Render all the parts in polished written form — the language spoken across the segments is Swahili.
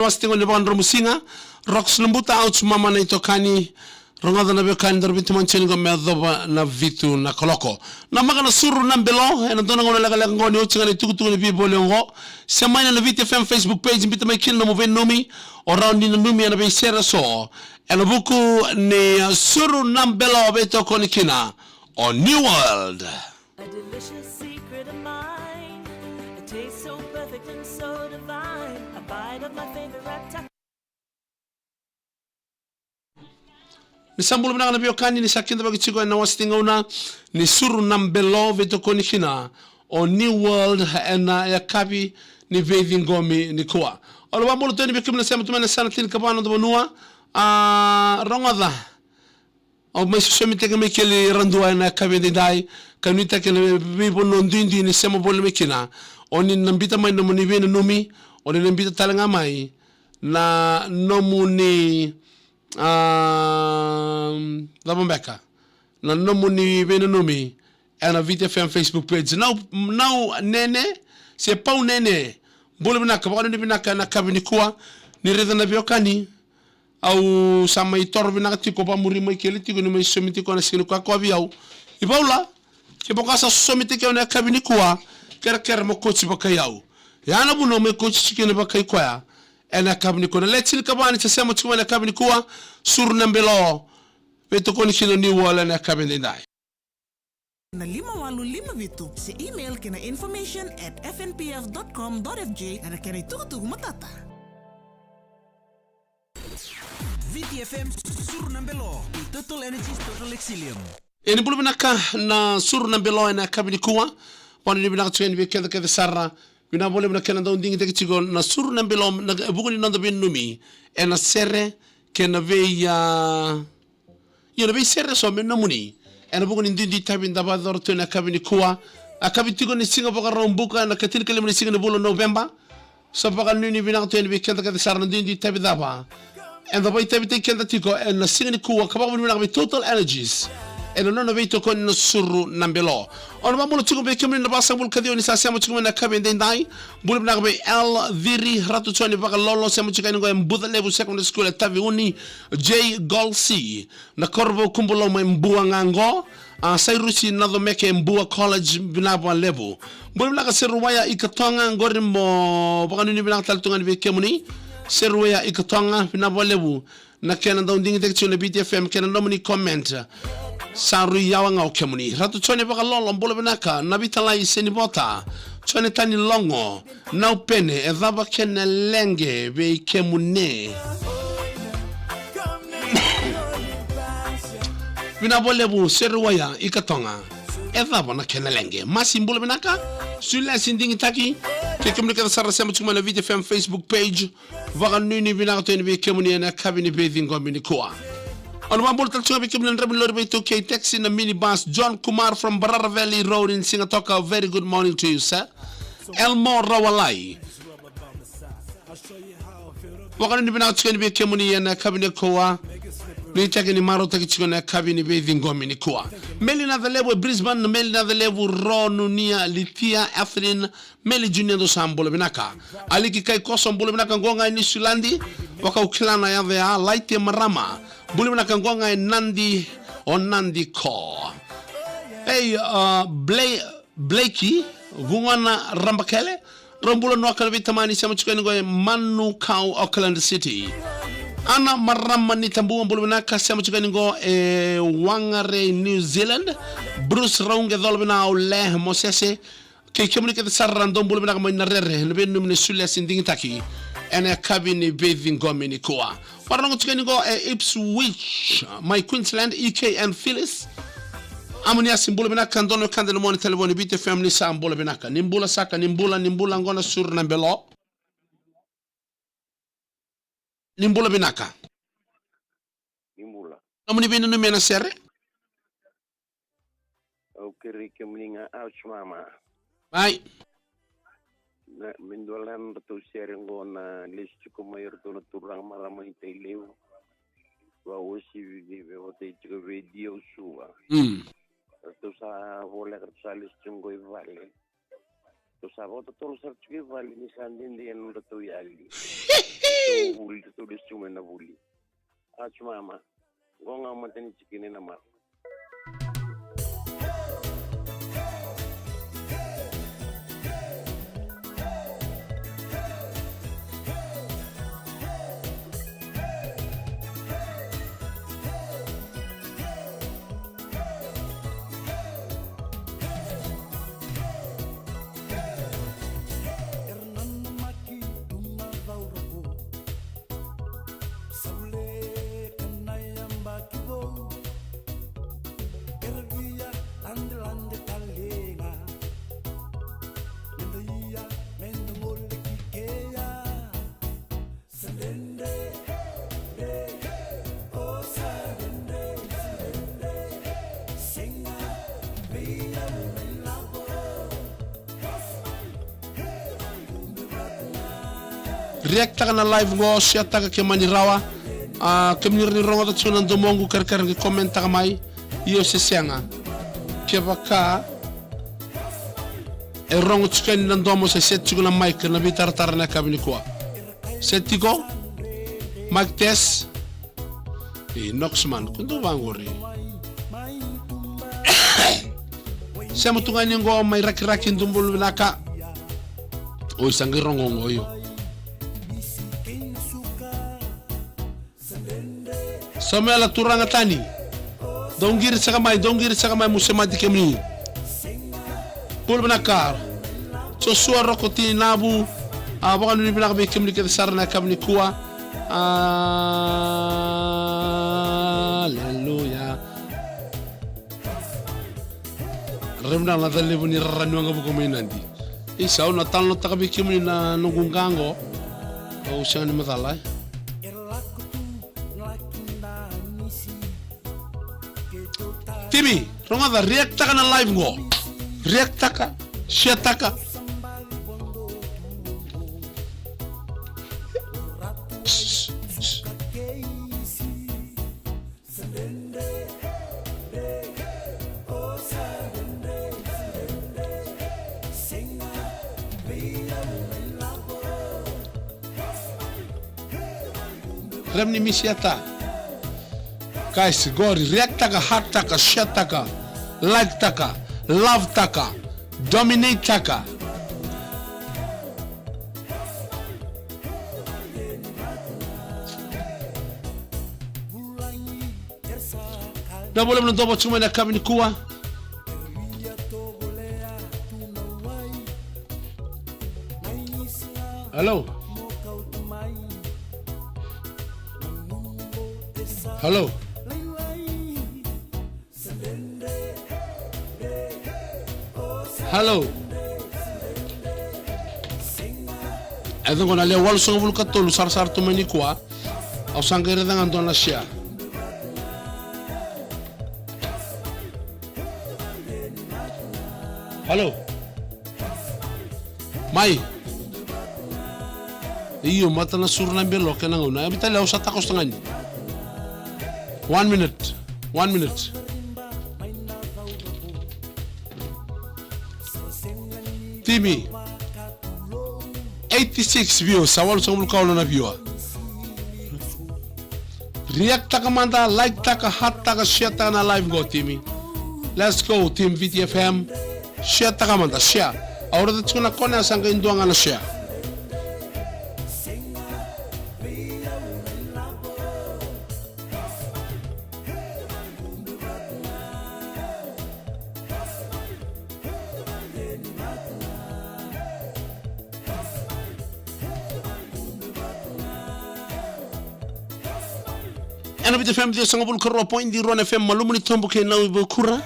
Wastingo ni bang Romusinga, Rox Lumbuta out mama na itokani, Ronga na bekani dorbitu mancheni go medhoba na vitu na koloko. Na maga na suru na mbelo, ena dona ngona laga laga ngoni uchinga ni tukutuku ni vibo leongo. Semaina na VTFM Facebook page, mbita maikini na muve numi, around ni numi ya na beisera so. Ena buku ni suru na mbelo beto koni kina, on New World. A delicious secret of mine. It tastes so perfect and so divine. A bite of my favorite taco. Ni sambulu mnanga na biokani ni sakinda bagi chigo na wastinga una ni suru nambelo veto koni kina o New World na ya kabi ni vethi ngomi ni kuwa. Olo wambulu toni bikim na sema tumene sana tini kabano dhabanua ronga o mai somi teke me kele randua na kabi ndi dai kanuita kele bibo nondindi ni sema bole mekina o ni nambita mai no muni vene nomi o ni nambita talanga mai na nomu ni Labombeka na nomuni vene nomi na VTFM Facebook page now nene se pau nene bole binaka bakano ni binaka na kabini kuwa ni reda na biokani au sama itor binaka tiko pa muri mai kele tiko ni mai somiti ko na sikini kwa biau ibaula ke bokasa somiti ke na kabini kuwa ker mo coach bakayau yana buno me coach sikini bakay kwa ena kabini kuna letil kabani chasema chuma na kabini kuwa suru nambelo veto koni kino New World na kabini ndai na 585 vitu si email kina information@fnpf.com.fj na kina itutugu matata VTFM suru nambelo Total Energies Total Exilium eni bulu binaka na suru nambelo na kabini kuwa wani ni binaka chweni keda sarra bina bole bina kena ndongi teki chigo na suru nambelo na buguni nando bin numi ena serre kena veya yona be serre so men namuni ena buguni ndindi tabin daba dorto na kabini kuwa akabi tigo ni singa baka rombuka na katil kele ni singa bolo November so baka nuni bina to be kenda sarra ndindi tabi daba en daba tabi te kenda tigo en singa ni kuwa kabaka bina be Total Energies eno nono veito con no suru nambelo ono mamulo chigo be kemni na basa bul kadio ni sasa mo chigo na kabe ndai bul na be el viri ratu choni baka lolo semo chigo ngo mbudha level secondary school at tavi uni J Golsi na korvo kumbulo mo mbua ngango sairusi na do meke mbua college binabwa level bul na ka seruwaya ikatonga ngorimo baka ni bina taltunga ni be kemni seruwaya ikatonga binabwa level na kena ndingi tek choni BTFM kena nomini comment Saru yawanga okemuni ratu chone baka lolo mbolo benaka nabitala iseni bota chone tani longo na upene edhaba kene lenge be kemune bina bolebu seruwaya ikatonga edhaba na kene lenge masi mbolo benaka sula sindingi taki kemuni kada sarra sema chuma na VTFM Facebook page vaka nuni binaka toni be kemuni na kabini be dhingombi ni kuwa on one bullet to be given Rebel Lorbe to K taxi in a minibus. John Kumar from Barara Valley Road in Singatoka. Very good morning to you, sir. Elmo Rawalai. Wakani ni binao chikani be kemuni ya na kabini kuwa. Ni chaki ni maro taki chikani na kabini be dhingomi ni kuwa. Meli na the level Brisbane, meli na the level Raw Nunia Lithia Evelyn, meli junior do sambole binaka. Aliki kai koso mbole binaka ngonga ini Sulandi. Waka ukilana ya dhea laiti marama. Buli na kangonga Nandi on Nandi ko. Hey Blakey vungana rambakele rombulo no akala tamani sama chukani go Manu Kau Auckland City. Ana marama ni tambu bulu na kasema chukani go Wangare New Zealand. Bruce Raunge dolbina ole Mosese ke komunike de sarrandom bulu na mo narere no benum ni sulle sinding taki. Ena kabini bathing gomini kuwa. Warango chikani go Ipswich, my Queensland, EK and Phyllis. Amunia simbula binaka ndono kande no moni telefoni BTFM ni sambula binaka. Nimbula saka nimbula ngona sur na mbelo. Nimbula binaka. Nimbula. Amuni binu no mena serre. Okay, kemlinga ouch mama. Bye. Na mindolan to sharing na list ko mayor to na turang maramay tayo wa osi vive o te video suwa to sa vola sa list ko vale to sa voto to sa vale ni sandin di en to yali buli to le sume na buli achumama ngonga matani chikine na ma React taka na live ngo share taka ke mani rawa ke mni rongo ta tsuna ndomongu kar ngi comment taka mai iyo se senga ke baka e rongo tsukeni na ndomo se set tsuna mic na bitar tar na kabini kwa setiko mic test e noxman kundu bangori sema tungani ngo mai rakiraki ndumbulu naka o sangi rongo ngoyo Samela turanga tani. Dongir sakamai musemati kemni. Pul benakar. So suara rokoti nabu. Abakan ni binak be kemni ke sarna kamni kuwa. Haleluya. Remna la dalle buni rannu nga bu ko may nandi. Isa na tanlo takabi kemni na nungungango. O siya ni matala. Timi, ronga react taka na live ngo. React taka, share taka. Remni misiata. Guys, gori react taka, heart taka, share taka, like taka, love taka, dominate taka. Na boleh menonton cuma nak kami ni kuah. Hello. Hello. Hello. Ito ko na le wal so bul katul sar tu meni kwa. Au sangere dengan don la shia. Hello. Mai. Iyo mata na surna belo kena nguna. Abita le usata ko stangani. 1 minute. 1 minute. Timi 86 views sawal songul kaulo na viewer react taka manda like taka hat taka share taka na live go Timi let's go team VTFM share taka manda share ahora de tsuna kone asanga induanga na share Ana bita FM dia sanga bul karo point di Ron FM malumu ni tombo ke nawi bukura.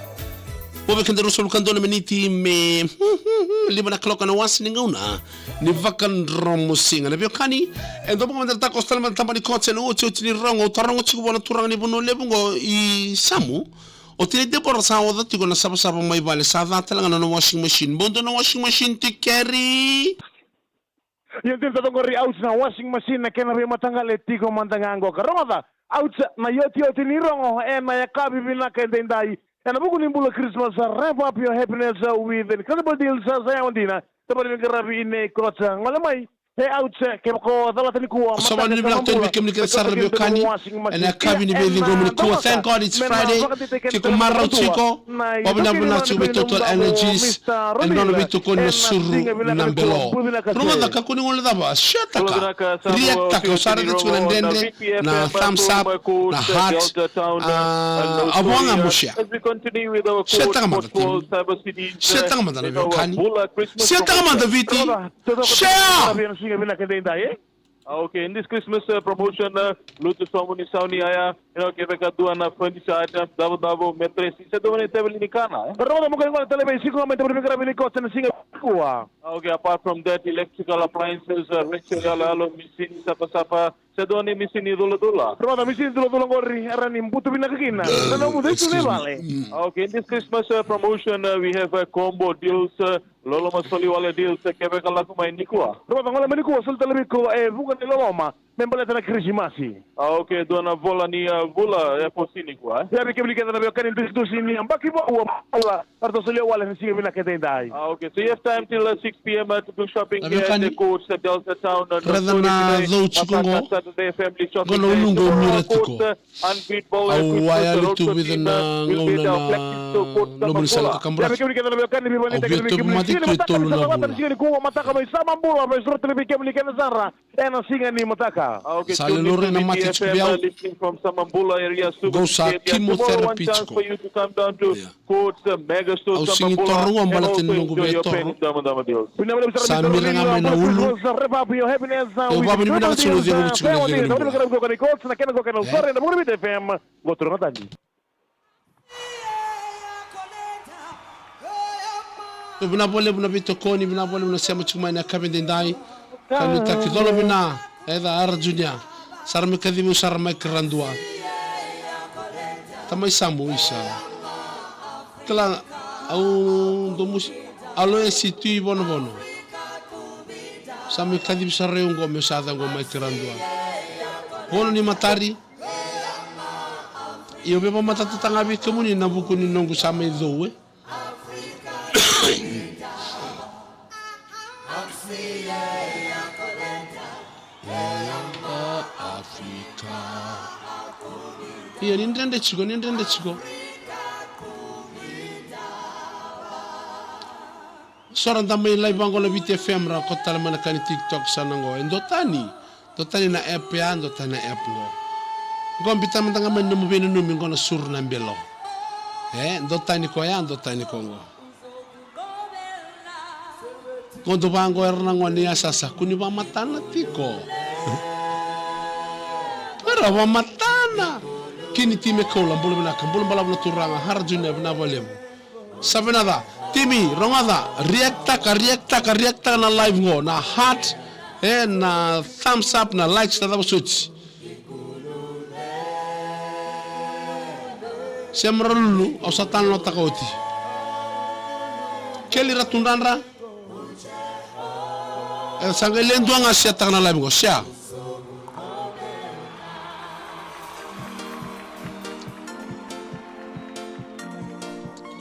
Bobe kende rusol kandona meniti me 5 na wasi ni ngauna ni vakan romo singa na biokani endo bomo ndata kostal man tambani kotse no ocho ni rongo tarongo chiku bona turang ni bono lebungo I samu o tini debora sa wada tigo na saba mai vale sa data lang na washing machine bondo na washing machine ti carry. Yung tinta tongori out na washing machine na kena rin matanggal tigo mantangango karonga out na yoti ni rongo na yakabi bina kendendai and abuko nimbula Christmas wrap up your happiness with incredible deals sa Yawandina tabari ng karabi in Kotsa ngalamay he outse ke ko dalatani kuwa so ni bila to be kemni ke sarra be kani and kabini be dingo mun ko thank God it's Friday ke ko marra chiko wabna buna chube total energies and non be to kon suru nambelo ruma da ka kuni ngol da ba shata ka react ka sarra de chuna ndende na thumbs up na heart abonga mushia As we continue with our course for Cyber City, shata ma da kani shata ma da viti share Okay, in this Christmas promotion, Lutu Somuni Sauni Aya, kita kaduan furniture items, double mattress, isa doon ay table ni kana. Pero mo ko ngol tele basic ko may table ni ko sa singa kuwa. Okay, apart from that, electrical appliances, ritual alo machine sapa sa doon ay machine dula. Pero da machine dula ngori era ni mbuto binakakina. Ano mo dito ni vale. Okay, in this Christmas promotion, we have combo deals. Lolo masoli wale deals kebe kala kumay nikwa. Pero ngol man ko sul tele ko bukan ni loma. Membala na Krismasi. Okay, dona vola ni vola posini kwa. Ya bi kebli kada na kan indus ni ambaki bo wala. Arto solo wala ni singa binakatendai. Okay, so you have time till 6 p.m. to do shopping here at the courts at Delta Town. Saturday family shopping. Unbeatable. Awaya lutu within ngona nomri sala kambra. Ya bi kebli kada na kan ni bibani teknik automatic tolu na ko mataka may sama mbula may surut ni kebli kada zara. Ena singa ni mataka. Okay, Salilore na mati chbiao. Listening from Samambula area. Go sa chemotherapy chance for you to come down to courts, mega store Samambula. And also enjoy your pain. Samira nga may naulu. Babu ni binaka sulu diya gubichu na diya. So binabole binabito koni binabole binasema chukuma ina kabinde ndai. Kani takidolo bina. Eda arjunya sarmi kadimu sarma kerandua tamai sambu isa kala au domus alo situ bono sami kadimu sarreungo mesada ngo mai kerandua bono ni matari io bebo matatu tangabi kemuni na buku ni nongu sami zoe Iya nindende chiko Soran tamay live bango la VTFM ra ko tala mana kani TikTok sana ngo ndotani na app ya ndotani na app ngo ngombita mtanga man mo beno numi ngo na sur na mbelo ndotani ko ya ndotani ko ngo ngondo bango erna ngo ni asasa kuni ba matana tiko para ba matana kini time kola bolo bana kan bolo bala turanga harjune bana volem sabenada timi rongada reacta na live ngo na heart na thumbs up na likes na switch semrulu o satan lo takoti keli ratundanra sangelen duanga siata na live ngo sia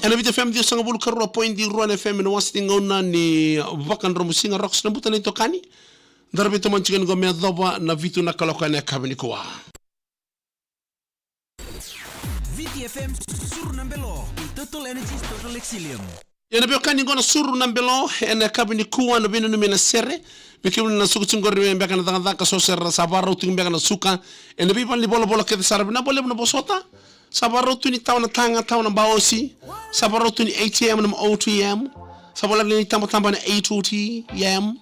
Ena VTFM dia sanga bulu karua point di Ruan FM no wasting ona ni vakan romusinga rocks na buta nito kani. Darbe to manchigan go me adoba na vitu na kalokane kabini kwa. VTFM suru nambelo total energy total exilium. Ena be kani go na suru nambelo ena kabini kwa no binu na sere. Bikimu na suku chingori me mbeka na tanga so ser sabaro tingbe na suka ena bi li bolo ke sarbe na bole na bosota. Sabarotu ni tauna tanga tauna baosi. Sabarotu ni ATM na OTM. Sabarotu ni tamba na ATM.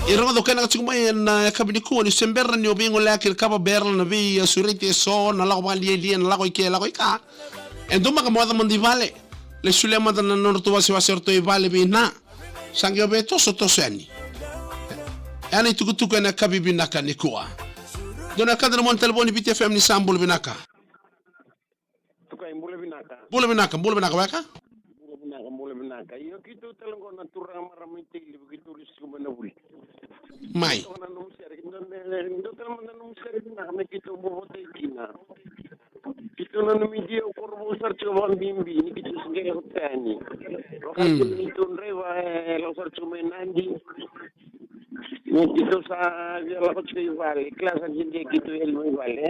Iranga do kana chukuma na kabini ko ni semberra ni obingo laki kaba berla na vi surete so na lago bali na lago ka. Endoma ka moda mandi vale. Le sulema na norto wasi orto i vale bi na. Sangyo beto so to seni. Yani tukutuku na kabibi na kanikuwa. Dona kadra mon telefoni VTFM ni sambul binaka. Tukay mbule binaka. Mbule binaka waka? Mbule binaka. Iyo kitu talongo na turang maramite ili begitu risiko manabuli. Mai. Ndo talongo na numusari na kitu bobote kina. Kitu na numidia ukorbo sarcho bimbi ni kitu singere hotani. Wakati ni tunrewa lo sarcho menandi. Dito sa Viola Cotsay Valley, klase hindi kito Elmo Valley.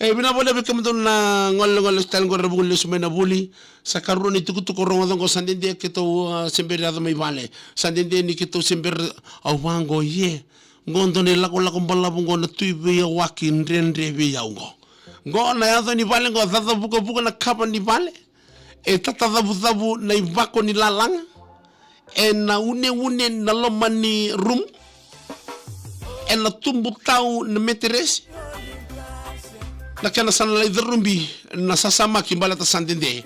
Binabole kami doon na ngol style ko rabuli sumena buli sa karon ito ko korong ko sandindi kito simbirado may vale sandindi ni kito simbir awango ye ngondo ni lako balabong ko na tuibe ya wakin rendre be ya ngo na yazo ni vale ngo tata buko na kapa ni vale tata zabu na ibako ni lalang na une na lomani room na tumbu tau na meteres na kana sana la idrumbi na sasama kimbala ta sandinde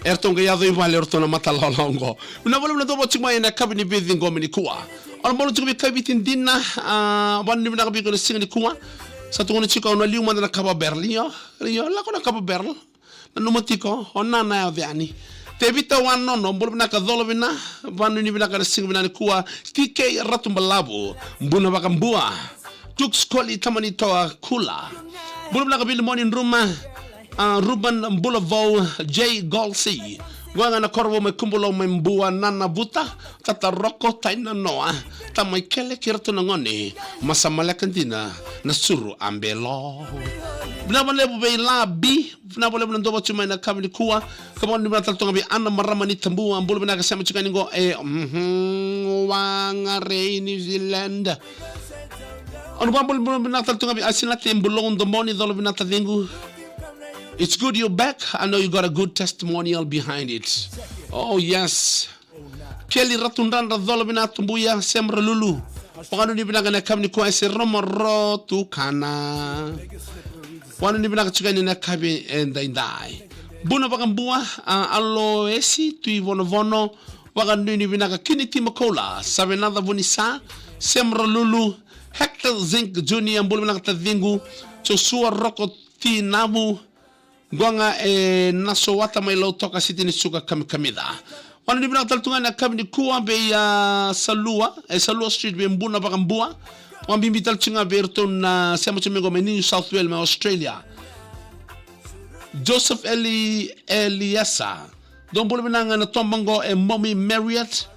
erto nga yado ibale erto na matalolongo una bolu na dobo chima ina kabini bithi ngomini kuwa on bolu chikubi kabiti ndina bani na kabi ko singni kuwa sa tungo chika ona liuma na kaba berlio la kona kaba berl na numatiko onna na yadani tebita wano no bolu na ka dolo bina bani ni bina ka singni bina kuwa kike ratumbalabu mbuna bakambua tuk skoli tamani toa kula Bulum na kabili mo in Ruma, Ruben Bulavo, J. Golsi. Wanga na korwo may kumbulo may mbuwa nana buta, tata roko tay na noa, tamay kele kirto na ngoni, masamalakan dina, na suru ambelo. Binabalebu bay labi, binabalebu ng dobo chumay na kabili kuwa, kabon ni mga taltong abi, ana maramani tambuwa, bulum na kasama chukani ngo, wanga rey New Zealand. Ano ba binata tunga asinati mbulong domoni dolo binata dengu. It's good you're back. I know you got a good testimonial behind it. Oh yes. Kelly ratundan dolo binata mbuya semra lulu. Pagano ni binaga na kamni ko ese romoro tu kana. Wano ni binaga chukani na kabi endai. Buna bakambua alo esi tu vono wagano ni binaga kiniti makola. Sabe nada bunisa semra lulu. Hector Zink Junior mbulu na katadingu Joshua Roko T Namu Gwanga naso wata may low toka siti ni suka kamida wano ni binang taltunga na kami ni kuwa be Salua Salua Street be mbuna bakambua wambimbi taltunga be erto na sema chumengo me New South Wales me Australia Joseph Eliasa don mbulu binang na tombango Mommy Marriott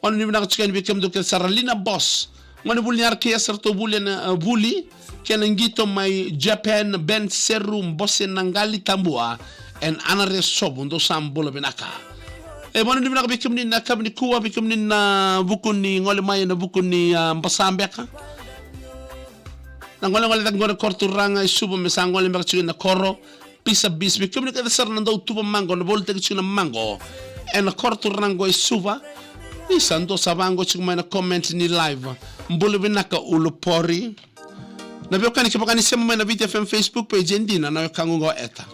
wano ni binang chukani be kemdo ke Saralina Boss Ngani buli nyarki yaserto buli na buli kena ngito mai Japan Ben Serum bosse nangali tambua en anare sobu ndo sambulo binaka manu ni binaka bikim ni nakab ni kuwa bikim ni na bukun ni ngole mai na bukun ni mbasambeka na ngole ngole korturanga subu mesangole mbaka chuna koro pisa bis bikim ni kada sar nando tuba mango na bolte chuna mango en korturanga suba ni sando sabango chuma na comment ni live mbulu binaka ulupori na bioka ni kipaka ni sema na VTFM Facebook page ndina na kangungo eta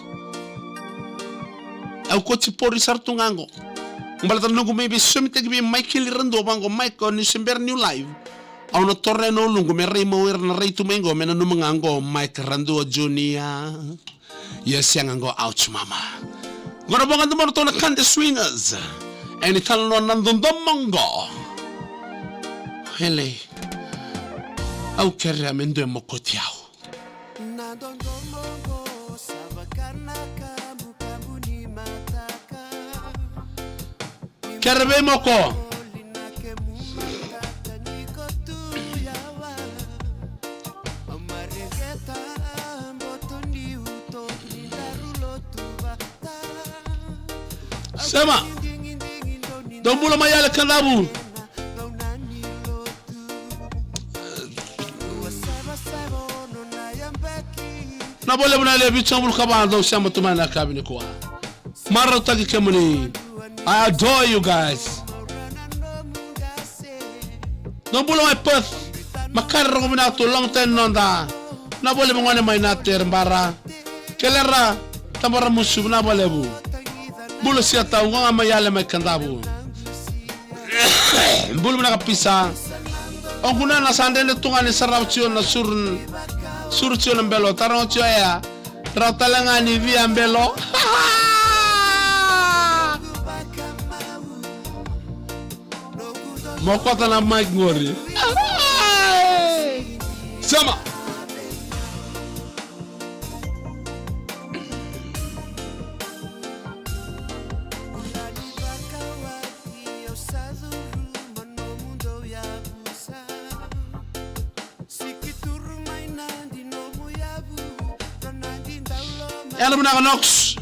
au kochi pori sartungango mbalata nungu maybe sumite gibi Michael Rando bango Michael ni sember new live au na torreno lungu me rei mower na rei tumengo mena numangango Mike Rando Junior yes yangango ouch mama ngoro bonga ndumoro to na kande swingers eni talno nandondomongo hele au kere amendo mokotiao kerbe moko sema dombulo mayale kanabu na bole muna le bichambul kaba do shamba tumana kabini kwa mara utaki kemuni I adore you guys no bolo my path makar ko mina to long time nonda na bole mo ngone may nater mbara kelera tamara musu na bole bu bolo siata nga mayale may kandabu bolo mina kapisa on kuna na sandene tungani sarawchio na surchio na mbelo taronchio ya ratalanga ni via mbelo mokota na mic ngori sama Ena bina Knox.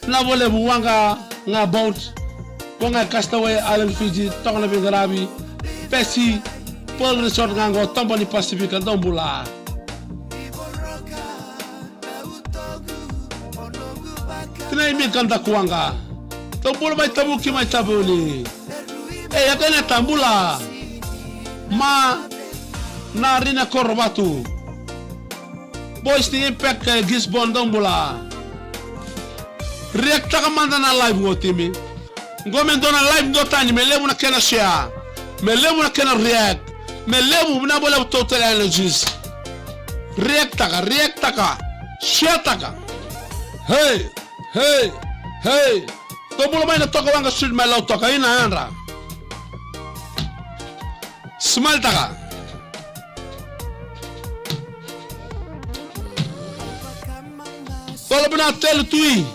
Na vole buwanga nga boat wanga Castaway Island Fiji tokna bingarabi pesi Paul Resort ngango tomboni Pacific ndombula tina imi kanta kuwanga tombula mai tabuki mai tabuni yakane tambula ma na rina korobatu boys ni impact Gisbon ndombula react taka manda na live ngotimi ngome ndona live ndotani melebu na kena share melebu na kena react melebu na bola total energies react taka share taka hey to bola mai na toka wanga street mai lo toka ina andra smile taka tola bina tell tui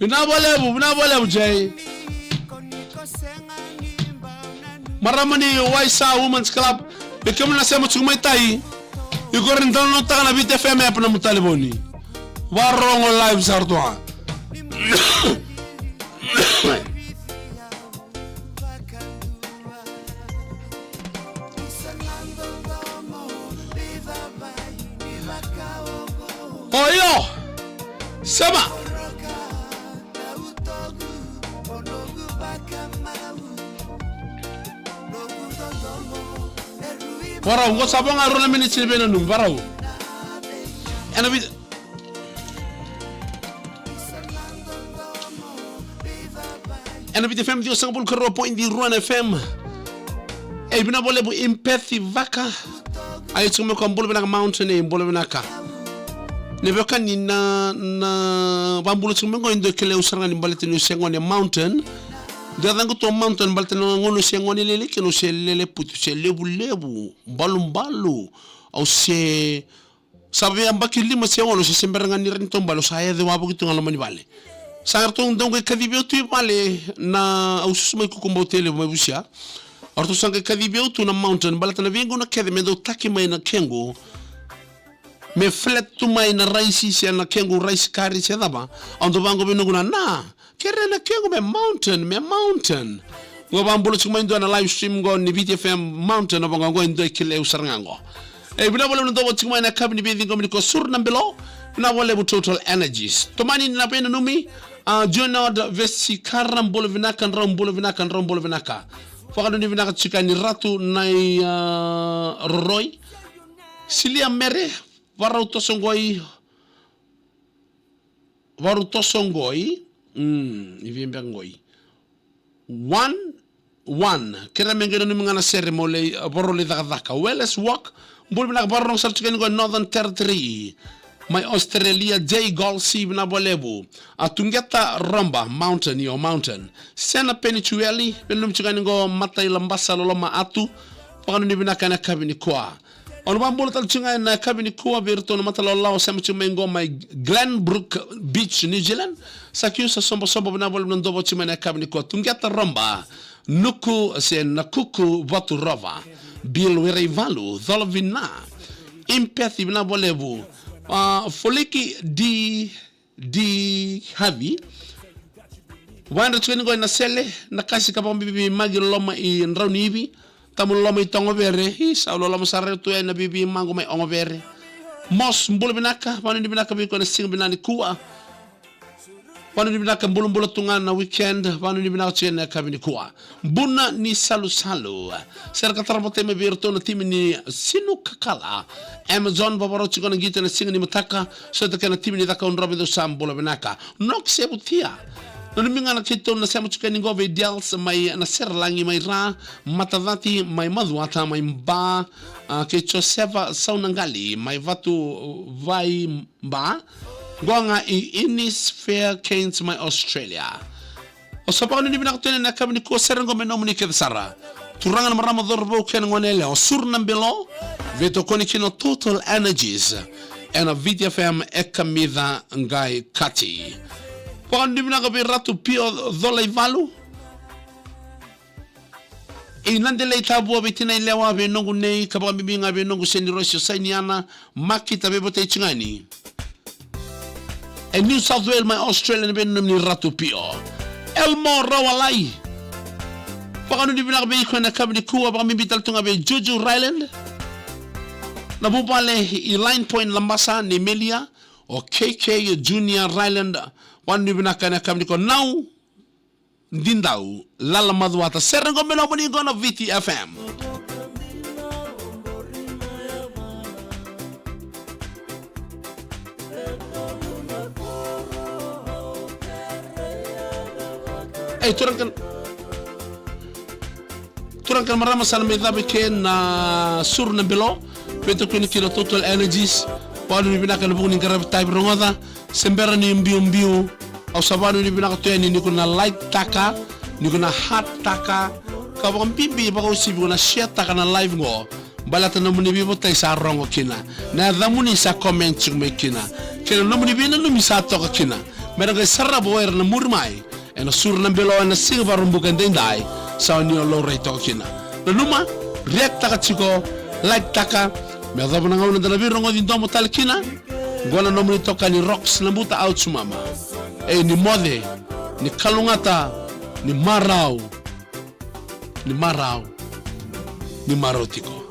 Bina bolebu jay. Maramani Waisa Women's Club. Bikim na sema chumay tayi. Ikorin download taka na Vita FM app na mutaliboni. Warongo live sartoa. Oyo. Sema. Warau ngo sabong aro na minutes ni benanum warau. Ena bit. Ena bit FM dio sangpul kero point di Ruan FM. Bina boleh bu empathy vaka. Ayo cuma kumpul bina mountain ni boleh bina ka. Nebekan ni na bambulu cuma kau indo kele usarangan ni balik ni usengon ni mountain. Dia tangguh tu mountain balte ngono siangoni lele keno se lele putu se lebu balu au se sabe ambaki lima siangono se semberangan ni renton balu saya de wabu gitu ngalomani bale sangar tu ndongo kadibio tu bale na au susuma ku kumbo tele mai busia orto sanga kadibio tu na mountain balte na vengo na kede me do taki mai na kengo me flat tu mai na raisi se na kengo raisi kari se daba ando bango binoguna na kere na kengo me mountain ngo bambulo chuma indo na live stream ngo ni Vita FM mountain ngo ngo indo kile usarango bina wale ndo chuma na kabini bidhi ngo mliko sur na mbelo na wale bu total energies tomani na pena numi Jonod vesi karam bolo vinaka nrombolo vinaka fakado ni vinaka chikani ratu na Roy Silia mere varau tosongoi iviembangoi 1 kira mengeno ni mengana seremole borole daka Wellness walk bol bina barong sartiken go Northern Territory my Australia J Golsi bina bolebu atungeta Romba mountain sena penichueli belum chikani go matai lambasa loloma atu pakano ni bina kana kabini kwa on bambolo tal chinga na kabini kuwa virto na matalo lao sema chumengo my Glenbrook Beach New Zealand sakyu sa sombo na bol ndobo chima na kabini kuwa tungeta Romba nuku se nakuku watu rova bil wereivalu tholovina empathy na bolebu foliki di havi wanda chuengo na sele na kasi kabambi bibi magi loma I nrauni hivi tamu loma itongo bere hi saulo loma sarre tu na bibi mango mai ongo bere mos mbulu binaka panu di binaka biko na sing binani kuwa panu di binaka mbulu tungan na weekend panu di binaka chien na kabini kuwa buna ni salu serka tarabote me birto na timi ni sinu kakala Amazon babaro chiko na gita na sing ni mataka so ta kana timi ni taka unrobe do sam mbulu binaka nok sebutia No minga na kito na sema chukeni ngove dials mai na serlangi mai ra matadati mai maduata mai mba ke Josepha Saunangali mai vatu vai mba goanga I Innisfair Cairns mai Australia. O sapang ni binakutene na kami ni ko serengo menomuni ke sara. Turangan marama dorbo ken ngonele o surnambelo veto konikino Total Energies ena VTFM ekamida ngai kati. Pagano ni binakabe ratu pio dholai valu. E nandele tabu abetina ilewa be nongu nei kabaka bibinga be nongu seni roisio sainiana makita be bote chingani. E New South Wales mai Australia be nomni ratu pio. Elmo rawalai. Pagano ni binakabe iko na kabini kuwa baka mibital tunga be Juju Ryland. Nabupale I Line Point Lambasa ni Melia o KK Junior Ryland. Wan ni binaka na kabini ko now Dindau lala maduata serengo menoponi gona VTFM. Turangkan marama sana medhabe ke na surnambelo peto kini kilo Total Energies wanu ni binaka na bukuni ngarabi type rongoda sembera ni mbiu au sabanu ni binaka tuyani ni kuna light taka ni kuna hot taka kabang pimbi baka usibi kuna share taka na live ngo balata na muni bibo tay sa rongo kina na dhamuni sa comment chukme kina kina na muni bina numi sa toka kina merang kay sarabo er na murmay na surnambelo na silva rumbukan dendai sa niyo low rate toka kina na numa react taka chiko like taka me adhabu na ngauna dala birongo din domo tal kina gona nomuni toka ni rocks na buta out sumama ni mode ni kalungata ni marau ni marotiko